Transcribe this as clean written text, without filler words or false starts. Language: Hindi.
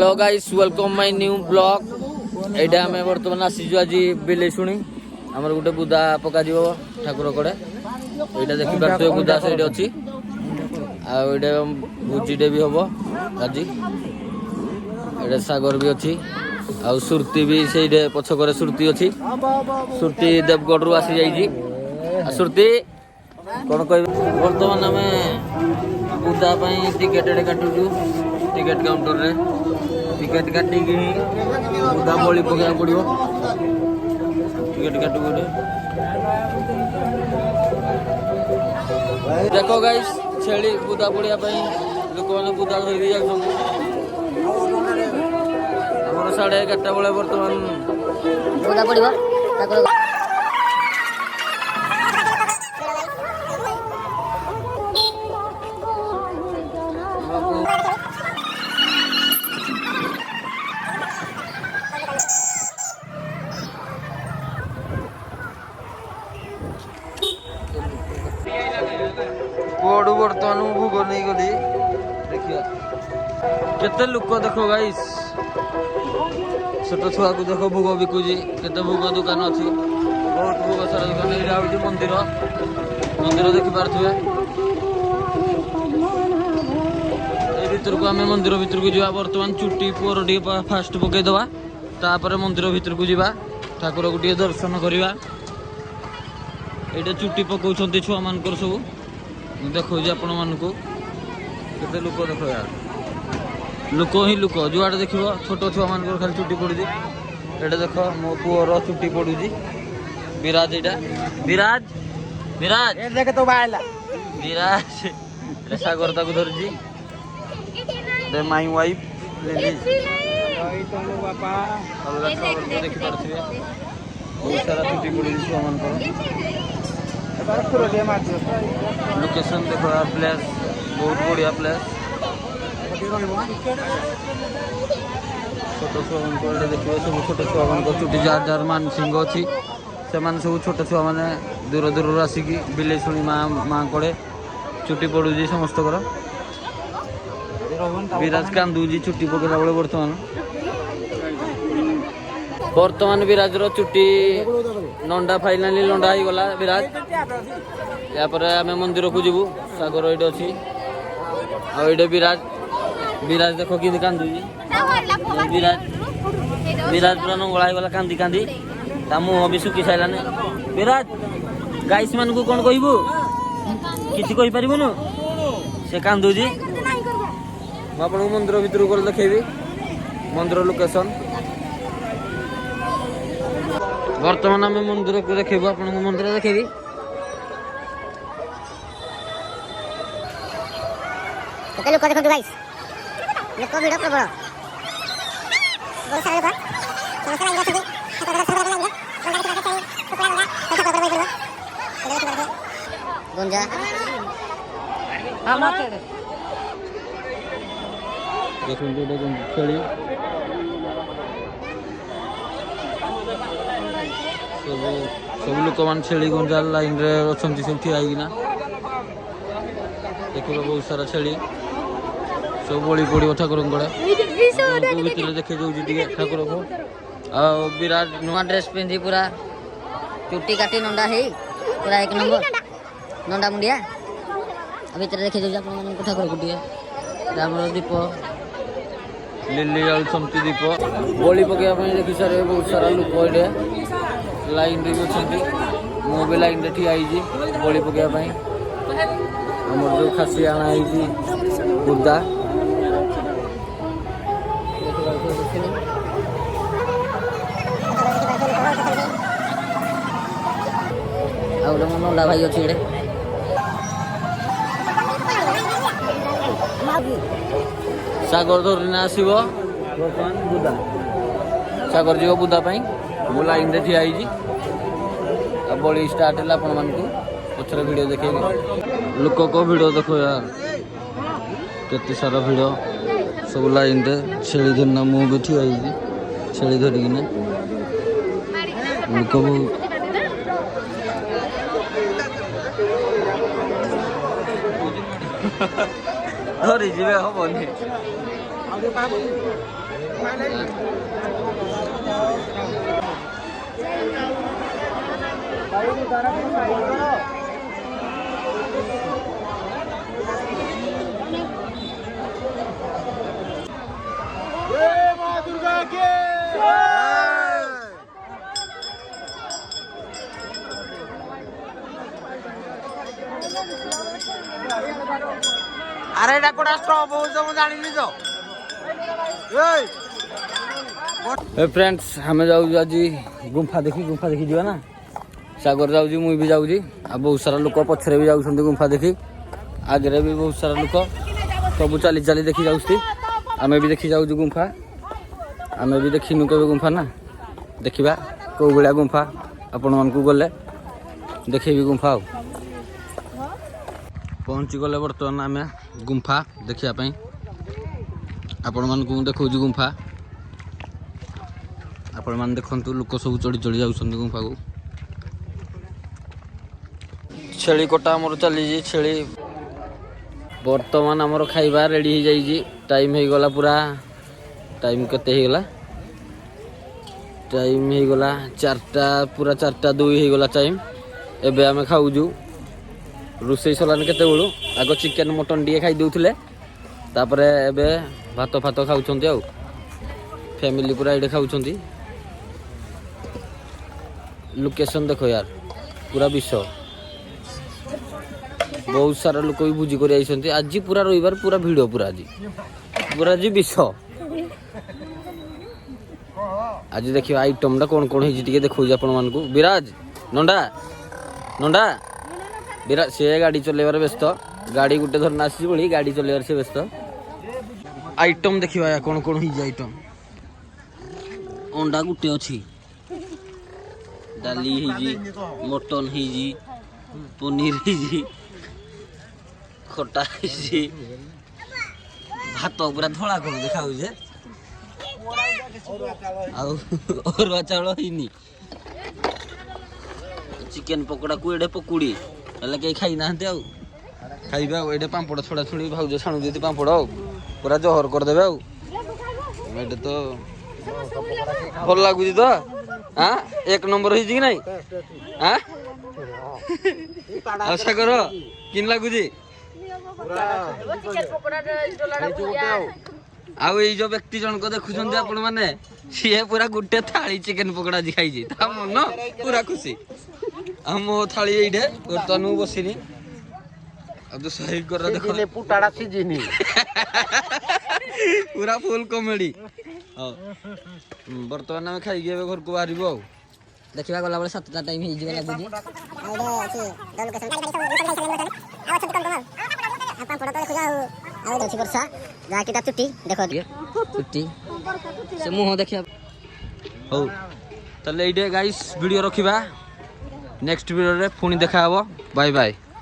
Hello guys welcome my new blog. एटा हमें वर्तमान आसीजु आज बिले शुणी हमर गुटे बुदा पका दिबो ठाकुर कोडे एटा देखि पारथो बुदा सेडी अछि आ एटा भुजीडे भी होबो आजी एटा सागर भी अछि आ सुरती भी सेडे पछ करे सुरती अछि सुरती देवगढ़ रु आसी जाई छी आ सुरती कोन कहि वर्तमान हमें बुदा पई टिकट एडे काटुजु टिकट काउंटर रे टिकट काटी की बुदा बळी पकेया पड़ियो टिकट काटू गोटे देखो गाइस छेली बुदा पड़िया पई लोक माने बुदा धरि दिया सब हमर 11:30 बेले वर्तमान बुदा पड़िबो ताको बोर्ड बर्तमान भोग नहीं गली देखिए केते लोक देखो गाइस छोट छुआ को देखो भोग बिकुजी केते भोग दुकान अछि बहुत भोग सारा दुकान एरा होजी मंदिर मंदिर देखि पारथुए ए भीतर को हमें मंदिर भीतर को जीवा वर्तमान चुट्टी पोरडी फास्ट पके दवा तापर मंदिर भीतर को जीवा ठाकुर को टिए दर्शन करिवा एटा चुट्टी पकाउछन्ती छुआ मानकर सब देखो आपण मानक केते लोक देखो यार लोक ही लोक जुआड़ देखिबो छोट छुआ मानकर खाली चुट्टी पड़ुजी एटा देखो मो पुअर चुट्टी पड़ुजी विराज एटा विराज विराज ए देख तो बायला विराज सागर ताको धरजी दे माय वाइफ लेडी ओई तो मो बापा अलगा खबर देखि परथिबे बहुत सारा चुट्टी पड़ुजी छुआ मानकर लोकेशन देखो यार प्लेस बहुत बढ़िया प्लेस छोट छुआ मान देखिए सब छोट छुआ मान चुटी जार जार मान सिंह अच्छी से सब छोट छुआ मैंने दूर दूर आसिकी बिले शुणी माँ कड़े चुटी पड़ुजी समस्त विराज कांदुजी चुटी पकेला बेले बर्तमान विराज चुटी नंडा फाइनाली लंडा ही गला विराज या पर आमे मंदिर को जीवु सागर एडे अछि आ एडे विराज विराज देखो कि कांदुजी विराज विराज पूरा नंगला ही गला कांदी कांदी ता मुंह भी सुकी साइलाने विराज गाइस मान को कोन कहिबो किछि कहि परिबो न से कांदुजी म आपन मंदिर भीतर को देखेबी मंदिर लोकेशन वर्तमान आम मंदिर को देखेबू आपन मंदिर देखेबी केते लोक देखंतु गाइस लोक भिड प्रबल बहुत सारा लोक समस्त लाइन अछथि गुंजा देखो खेली सब लोक मान छेली गुंजा लाइन रे अछंती सब ठिया आइना देखिबो बहुत सारा छेली सब बळी पड़ियो ठाकुर कोडे भीतर देखे जाउजी टिके ठाकुर को आ विराज नुआ ड्रेस पिंधी पूरा चुट्टी काटी नंडा हे पूरा एक नंबर नंडा मुंडिया भीतर देखे जाउजी आपन मन को ठाकुर कोटिए रामर दीप लिली आल समती दीप बळी पकेया पई देखि सारे बहुत सारा लोक एडे लाइन रे अछंती मो भी लाइन रे ठिया आइजी बळी पकेया पई हमर जो खासी आना आइजी बुद्धा आ नंडा भाई अछि एडे सागर धरना आसीबो वर्तमान बुद्धा सागर जीव बुद्धा पई मो लाइन रे ठिया आइजी आ बळी स्टार्ट हला आपण मान को पछरे वीडियो देखेबे लोक को वीडियो देखो यार केते सारा वीडियो सब लाइन रे छेली धरना मु भी ठिया आइजी छेली धरि किने लोक धरी जीवे हबनी আরে এটা কোটা স্টপ হউছ মু জানিনি তো ए फ्रेंड्स हमें जाऊ आज गुंफा देखी जीवा ना सागर जाऊँ मुई भी जाऊँ आ बहुत सारा लोक पछरे भी जाऊँ गुंफा देखी आगे भी बहुत सारा लोक सब चली चली देखी जाऊँ आमे भी देखी जाऊँ गुंफा आमे भी देखिनु के गुंफा ना देखा कौ भाया गुंफा आपण मान को गले देखेबी गुंफा पहुँची गले बर्तमान आम गुंफा देखापी आपण मान को देखा गुंफा आपण मान देखु लोक सब चढ़ी चढ़ी जाऊँ गुंफा को छेली कटा आमर चली छेली बर्तमान आमर खाइबा रेडी हो जाइए टाइम हो गला पूरा टाइम केते हो गला टाइम हो गला 4टा पूरा 4:02 हो गला टाइम एबे आमे खाऊजु रोसई सलान केते बेलू आग चिकेन मटन डी खाई दउथिले तापरे एबे भात फात खाउछंती आ फैमिली पूरा इडे खाउछंती लोकेशन देखो यार पूरा विश्व बहुत सारा लोक भी भोजी कर आज पूरा रविवार पूरा भिड़ पूरा आज विश्व आज देखिए आइटम टा कौन कौन है देखो आपण मान को विराज नंडा नंडा विराज से गाड़ी चलेबार व्यस्त गाड़ी गुटे धरना आसी बोली गाड़ी चलेबार से व्यस्त आइटम देखिबा कौन कौन है आइटम अंडा गुटे अच्छी डाली है मटन है पनीर है खटा है भात पूरा धला कौन देखा अरुआ चाउल है चिकेन पकोड़ा को एडे पकुड़ी हेल्ले कहीं खाई ना खाइबे ये पापड़ छड़ा छुड़ी भाज छाणु दे पापड़ पूरा जहर करदे ये तो भल लगुच तो हाँ 1 नंबर हो कि नहीं हाँ सागर किन लगुच आउ ये जो व्यक्ति जनक देखुं आपण मैंने सी पूरा गोटे थाली चिकेन पकोड़ा जी खाई मन पूरा खुशी मो थाली ये बर्तमान बसिनी अब तो सही कर देखो पूरा फुल कॉमेडी बर्तमान आम खाई घर को बाहर देखा गला 7टा टाइम हो चुट्टी देख चुट्टी से मुह देखिए हो ताले गाइस वीडियो रखिबा नेक्स्ट वीडियो रे पुणी देखा बाय बाय।